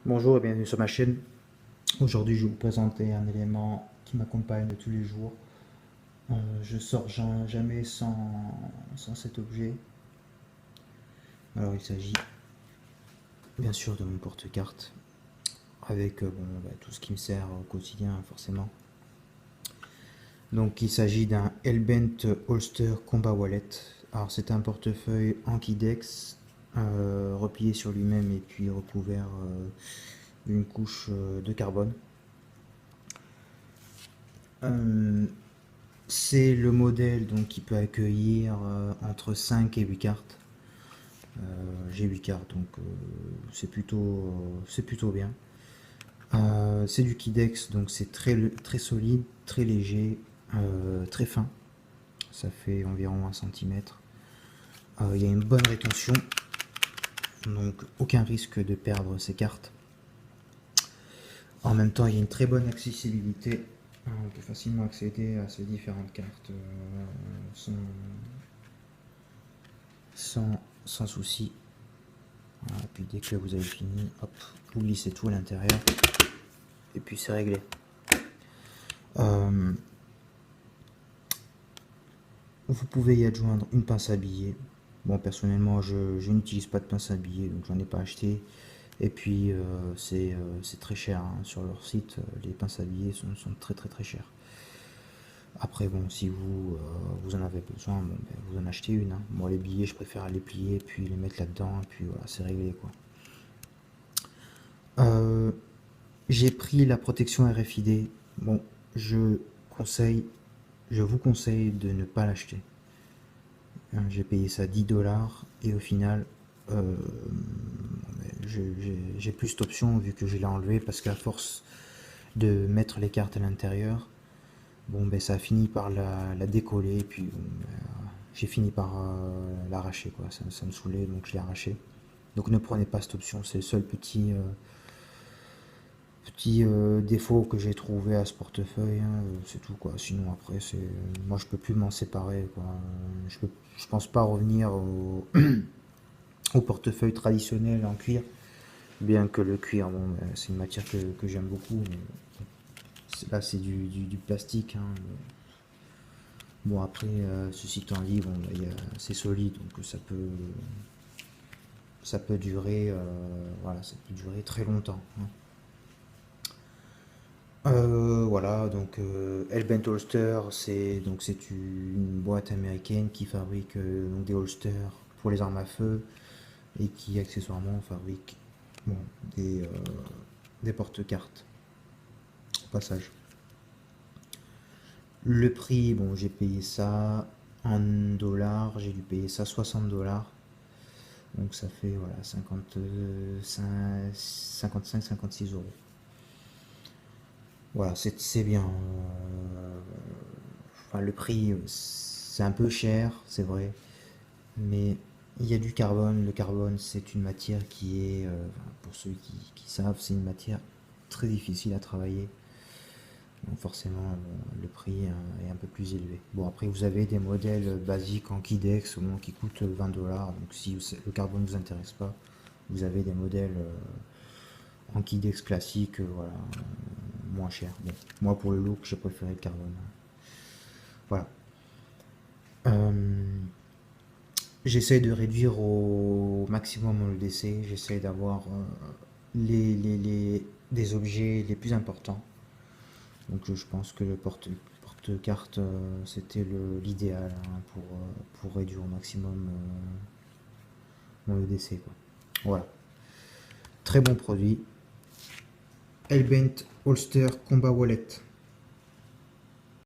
Bonjour et bienvenue sur ma chaîne. Aujourd'hui, je vais vous présenter un élément qui m'accompagne de tous les jours. Je sors jamais sans cet objet. Alors, il s'agit bien sûr de mon porte-carte avec tout ce qui me sert au quotidien, forcément. Donc, il s'agit d'un Hellbent Holster Combat Wallet. Alors, c'est un portefeuille Anki-Dex replié sur lui-même et puis recouvert d'une couche de carbone. C'est le modèle donc qui peut accueillir entre 5 et 8 cartes. J'ai 8 cartes donc c'est plutôt bien. C'est du Kidex donc c'est très solide, très léger, très fin. Ça fait environ 1 cm. Il y a une bonne rétention, donc aucun risque de perdre ces cartes. En même temps, il y a une très bonne accessibilité. On peut facilement accéder à ces différentes cartes sans souci. Voilà, puis dès que vous avez fini, hop, vous glissez tout à l'intérieur et puis c'est réglé. Vous pouvez y adjoindre une pince à billets. Bon, personnellement, je n'utilise pas de pince à billets, donc j'en ai pas acheté. Et puis c'est très cher hein. Sur leur site, les pinces à billets sont très chères. Après bon, si vous en avez besoin, bon, ben, vous en achetez une hein. Moi les billets je préfère les plier puis les mettre là-dedans et puis voilà, c'est réglé quoi. J'ai pris la protection RFID. Bon, je vous conseille de ne pas l'acheter. J'ai payé ça 10 $ et au final j'ai plus cette option vu que je l'ai enlevé parce qu'à force de mettre les cartes à l'intérieur, bon ben ça a fini par la décoller et puis bon, ben, j'ai fini par l'arracher quoi. Ça me saoulait donc je l'ai arraché. Donc ne prenez pas cette option, c'est le seul petit défaut que j'ai trouvé à ce portefeuille hein, c'est tout quoi. Sinon après c'est moi je peux plus m'en séparer quoi. Je pense pas revenir au portefeuille traditionnel en cuir, bien que le cuir bon ben, c'est une matière que j'aime beaucoup mais là c'est du plastique hein. Bon après ceci étant dit bon c'est solide donc ça peut durer voilà, ça peut durer très longtemps hein. Voilà, donc Hellbent Holster, c'est une boîte américaine qui fabrique donc des holsters pour les armes à feu et qui accessoirement fabrique bon, des porte-cartes au passage. Le prix, bon, j'ai payé ça en dollars, j'ai dû payer ça 60 $. Donc ça fait voilà 55-56 €. Voilà, c'est bien. Enfin, le prix, c'est un peu cher, c'est vrai, mais il y a du carbone. Le carbone, c'est une matière qui est, pour ceux qui savent, c'est une matière très difficile à travailler. Donc forcément, le prix est un peu plus élevé. Bon, après, vous avez des modèles basiques en Kidex qui coûtent 20 $. Donc si le carbone ne vous intéresse pas, vous avez des modèles en Kidex classique, voilà, moins cher. Bon, moi, pour le look, j'ai préféré le carbone. Voilà. J'essaie de réduire au maximum mon EDC. J'essaie d'avoir des objets les plus importants. Donc je pense que le porte-carte c'était l'idéal hein, pour réduire au maximum mon EDC quoi. Voilà. Très bon produit. Hellbent Holster Combat Wallet.